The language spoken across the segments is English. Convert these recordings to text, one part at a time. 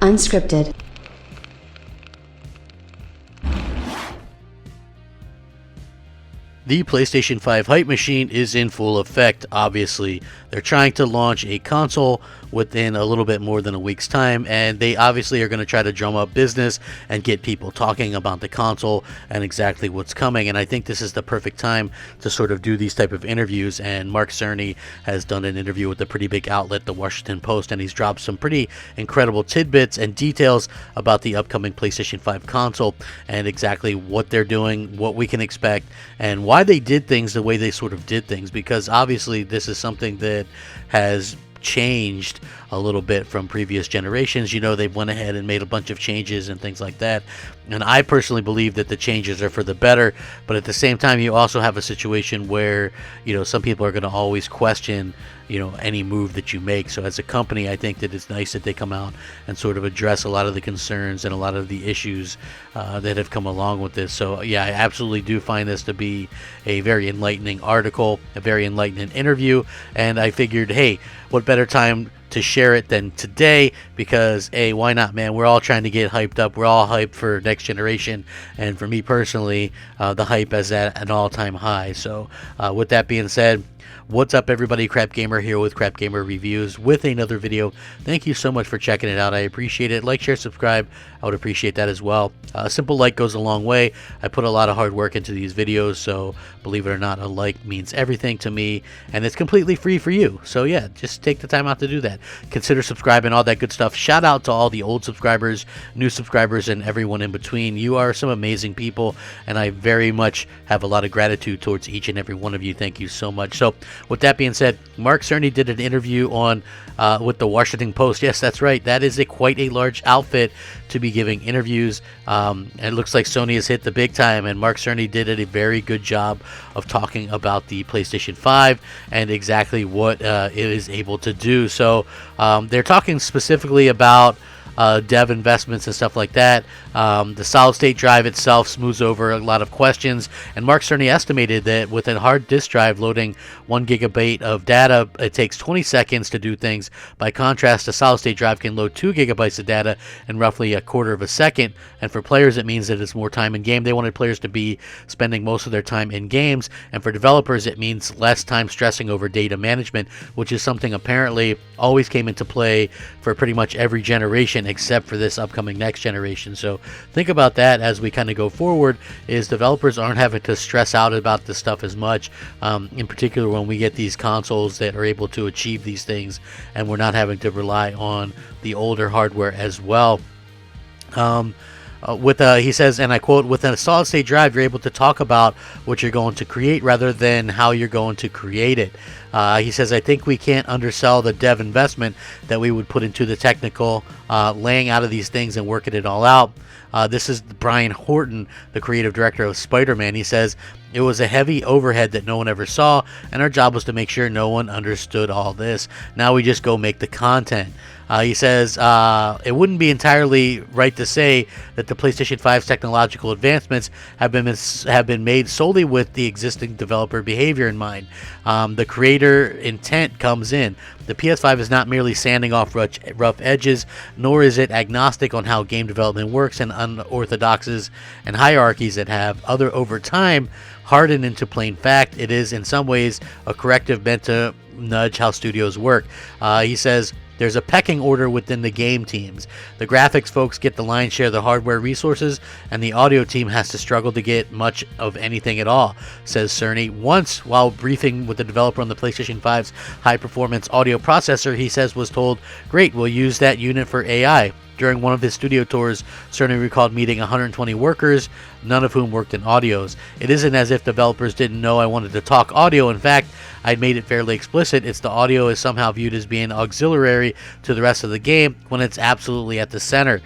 Unscripted. The PlayStation 5 hype machine is in full effect, obviously. They're trying to launch a console within a little bit more than a week's time, and they obviously are going to try to drum up business and get people talking about the console and exactly what's coming. And I think this is the perfect time to sort of do these type of interviews. And Mark Cerny has done an interview with a pretty big outlet, the Washington Post, and he's dropped some pretty incredible tidbits and details about the upcoming PlayStation 5 console and exactly what they're doing, what we can expect, and why they did things the way they sort of did things, because obviously this is something that has changed a little bit from previous generations. You know, they went ahead and made a bunch of changes and things like that, and I personally believe that the changes are for the better. But at the same time, you also have a situation where, you know, some people are going to always question, you know, any move that you make. So as a company, I think that it's nice that they come out and sort of address a lot of the concerns and a lot of the issues that have come along with this. So yeah, I absolutely do find this to be a very enlightening article, a very enlightening interview, and I figured, hey, what better time to share it than today, because hey, why not, man? We're all trying to get hyped up. We're all hyped for next generation, and for me personally, the hype is at an all-time high. So with that being said, what's up, everybody? Crapgamer here with Crapgamer Reviews with another video. Thank you so much for checking it out. I appreciate it. Like, share, subscribe. I would appreciate that as well. A simple like goes a long way. I put a lot of hard work into these videos, so believe it or not, a like means everything to me, and it's completely free for you. So yeah, just take the time out to do that. Consider subscribing, all that good stuff. Shout out to all the old subscribers, new subscribers, and everyone in between. You are some amazing people, and I very much have a lot of gratitude towards each and every one of you. Thank you so much. So with that being said, Mark Cerny did an interview on with the Washington Post. Yes, that's right. That is quite a large outfit to be giving interviews. And it looks like Sony has hit the big time, and Mark Cerny did a very good job of talking about the PlayStation 5 and exactly what it is able to do. So they're talking specifically about dev investments and stuff like that. The solid state drive itself smooths over a lot of questions, and Mark Cerny estimated that with a hard disk drive loading 1 gigabyte of data, it takes 20 seconds to do things. By contrast, a solid state drive can load 2 gigabytes of data in roughly a quarter of a second, and for players it means that it's more time in game. They wanted players to be spending most of their time in games, and for developers it means less time stressing over data management, which is something apparently always came into play for pretty much every generation except for this upcoming next generation. So think about that as we kind of go forward, is developers aren't having to stress out about this stuff as much, in particular when we get these consoles that are able to achieve these things, and we're not having to rely on the older hardware as well. He says, and I quote, with a solid state drive, you're able to talk about what you're going to create rather than how you're going to create it. He says, I think we can't undersell the dev investment that we would put into the technical laying out of these things and working it all out. This is Brian Horton, the creative director of Spider-Man. He says, it was a heavy overhead that no one ever saw, and our job was to make sure no one understood all this. Now we just go make the content. He says, it wouldn't be entirely right to say that the PlayStation 5's technological advancements have been made solely with the existing developer behavior in mind. The creator intent comes in. The PS5 is not merely sanding off rough edges, nor is it agnostic on how game development works and unorthodoxies and hierarchies that have over time hardened into plain fact. It is in some ways a corrective meant to nudge how studios work. He says, there's a pecking order within the game teams. The graphics folks get the lion's share of the hardware resources, and the audio team has to struggle to get much of anything at all, says Cerny. Once, while briefing with the developer on the PlayStation 5's high-performance audio processor, he says was told, great, we'll use that unit for AI. During one of his studio tours, Cerny recalled meeting 120 workers, none of whom worked in audios. It isn't as if developers didn't know I wanted to talk audio. In fact, I'd made it fairly explicit. It's the audio is somehow viewed as being auxiliary to the rest of the game when it's absolutely at the center.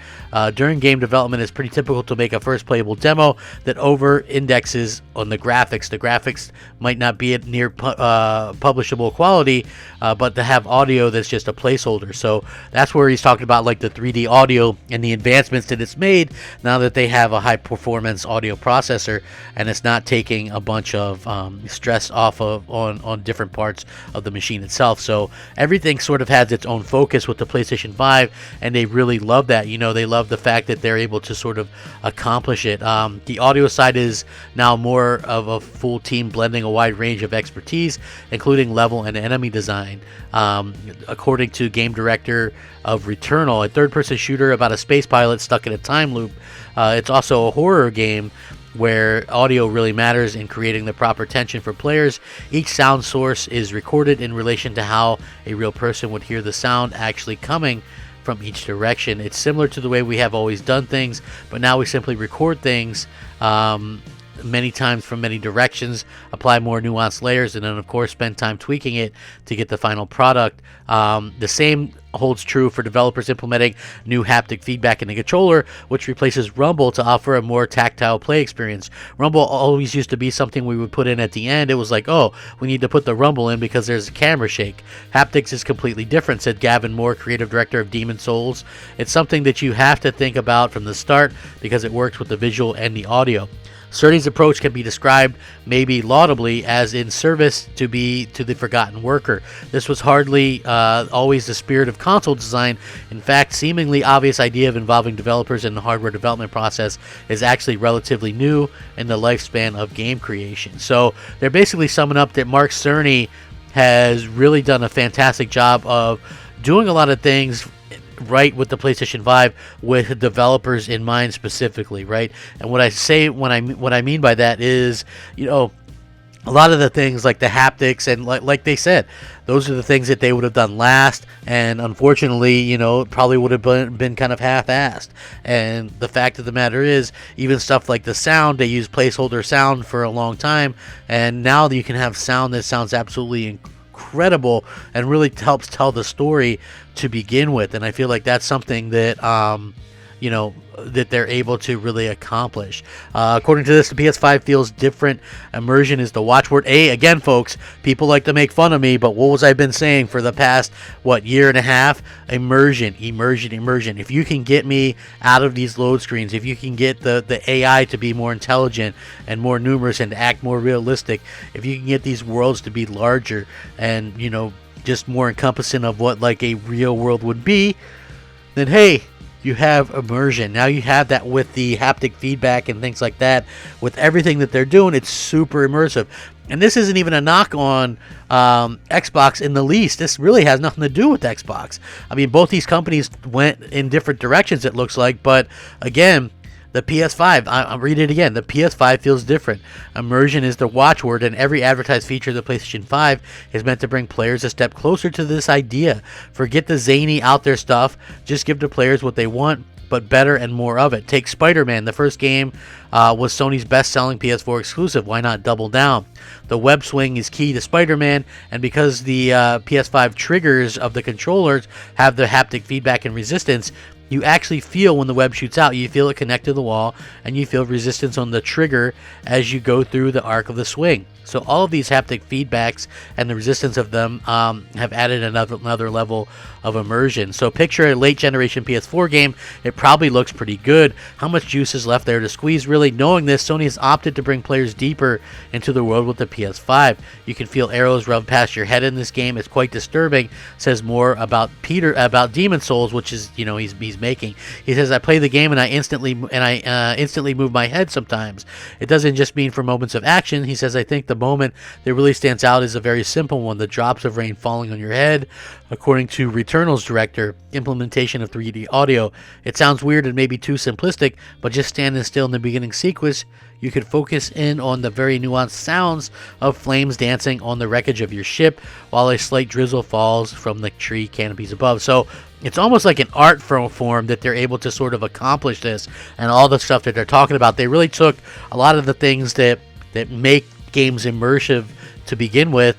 During game development, it's pretty typical to make a first playable demo that over-indexes on the graphics. The graphics might not be at near publishable quality, but to have audio that's just a placeholder. So that's where he's talking about like the 3D audio and the advancements that it's made now that they have a high performance audio processor, and it's not taking a bunch of stress off of on different parts of the machine itself. So everything sort of has its own focus with the PlayStation 5, and they really love that. They love the fact that they're able to sort of accomplish it. The audio side is now more of a full team blending a wide range of expertise, including level and enemy design. According to game director of Returnal, a third-person shooter about a space pilot stuck in a time loop. It's also a horror game where audio really matters in creating the proper tension for players. Each sound source is recorded in relation to how a real person would hear the sound actually coming from each direction. It's similar to the way we have always done things, but now we simply record things many times from many directions, apply more nuanced layers, and then of course spend time tweaking it to get the final product. The same holds true for developers implementing new haptic feedback in the controller, which replaces rumble to offer a more tactile play experience. Rumble always used to be something we would put in at the end. It was like, oh, we need to put the rumble in because there's a camera shake. Haptics is completely different, said Gavin Moore, creative director of Demon Souls. It's something that you have to think about from the start because it works with the visual and the audio. Sony's approach can be described, maybe laudably, as in service to the forgotten worker. This was hardly always the spirit of console design. In fact, seemingly obvious idea of involving developers in the hardware development process is actually relatively new in the lifespan of game creation. So they're basically summing up that Mark Cerny has really done a fantastic job of doing a lot of things right with the PlayStation 5 with developers in mind specifically, right? And what I mean by that is, a lot of the things like the haptics and like they said, those are the things that they would have done last, and unfortunately, probably would have been kind of half-assed. And the fact of the matter is, even stuff like the sound, they use placeholder sound for a long time, and now you can have sound that sounds absolutely incredible and really helps tell the story to begin with. And I feel like that's something that that they're able to really accomplish. According to this, the PS5 feels different. Immersion is the watchword. Again, folks, people like to make fun of me, but what was I been saying for the past, year and a half? Immersion. If you can get me out of these load screens, if you can get the AI to be more intelligent and more numerous and to act more realistic, if you can get these worlds to be larger and, just more encompassing of what like a real world would be, then hey, you have immersion. Now you have that with the haptic feedback and things like that. With everything that they're doing, it's super immersive. And this isn't even a knock on Xbox in the least. This really has nothing to do with Xbox. I mean, both these companies went in different directions, it looks like. But again, the PS5, I'll read it again. The PS5 feels different. Immersion is the watchword, and every advertised feature of the PlayStation 5 is meant to bring players a step closer to this idea. Forget the zany out there stuff. Just give the players what they want, but better and more of it. Take Spider-Man. The first game was Sony's best-selling PS4 exclusive. Why not double down? The web swing is key to Spider-Man, and because the PS5 triggers of the controllers have the haptic feedback and resistance, you actually feel when the web shoots out, you feel it connect to the wall, and you feel resistance on the trigger as you go through the arc of the swing. So all of these haptic feedbacks and the resistance of them have added another level of immersion. So picture a late generation PS4 game. It probably looks pretty good. How much juice is left there to squeeze? Really, knowing this, Sony has opted to bring players deeper into the world with the PS5. You can feel arrows rub past your head in this game. It's quite disturbing. Says more about Demon Souls, which is he's making. He says, I play the game and I instantly move my head sometimes. It doesn't just mean for moments of action. He says, I think the moment that really stands out is a very simple one, the drops of rain falling on your head. According to Returnal's director, implementation of 3D audio. It sounds weird and maybe too simplistic, but just standing still in the beginning sequence, you could focus in on the very nuanced sounds of flames dancing on the wreckage of your ship while a slight drizzle falls from the tree canopies above. So it's almost like an art form that they're able to sort of accomplish this, and all the stuff that they're talking about. They really took a lot of the things that make games immersive to begin with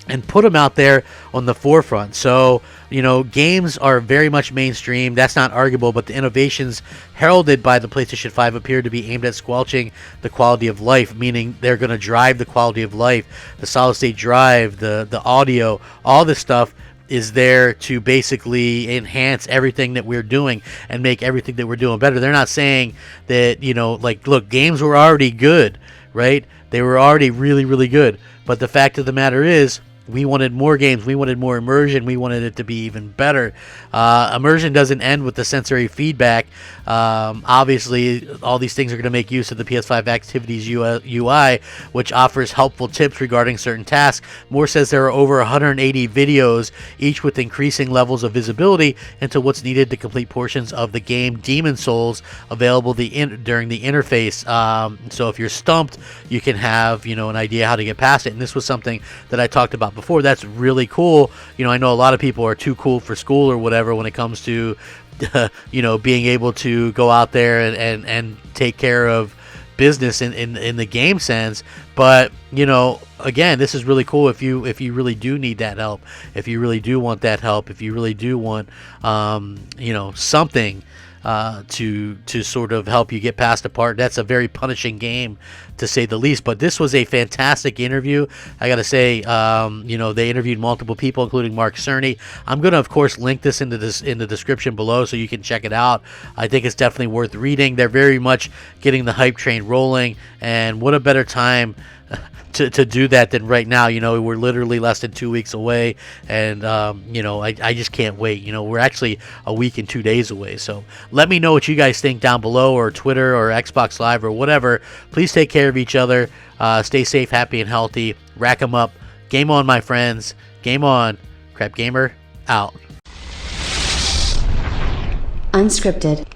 and put them out there on the forefront. So, games are very much mainstream. That's not arguable, but the innovations heralded by the PlayStation 5 appear to be aimed at squelching the quality of life, meaning they're going to drive the quality of life, the solid-state drive, the audio, all this stuff is there to basically enhance everything that we're doing and make everything that we're doing better. They're not saying that, like, look, games were already good, right? They were already really, really good. But the fact of the matter is, we wanted more games. We wanted more immersion. We wanted it to be even better. Immersion doesn't end with the sensory feedback. Obviously, all these things are going to make use of the PS5 Activities UI, which offers helpful tips regarding certain tasks. Moore says there are over 180 videos, each with increasing levels of visibility into what's needed to complete portions of the game Demon's Souls, available during the interface. So if you're stumped, you can have an idea how to get past it. And this was something that I talked about before. That's really cool. I know a lot of people are too cool for school or whatever when it comes to being able to go out there and take care of business in the game sense. But again, this is really cool if you really do need that help, if you really do want that help, if you really do want something to sort of help you get past the part. That's a very punishing game, to say the least. But this was a fantastic interview. I gotta say, they interviewed multiple people, including Mark Cerny. I'm gonna, of course, link this in the description below so you can check it out. I think it's definitely worth reading. They're very much getting the hype train rolling, and what a better time to do that than right now. We're literally less than 2 weeks away, and I just can't wait. We're actually a week and 2 days away. So let me know what you guys think down below, or Twitter or Xbox Live or whatever. Please take care of each other. Stay safe, happy, and healthy. Rack 'em up. Game on, my friends. Game on. Crapgamer out. Unscripted.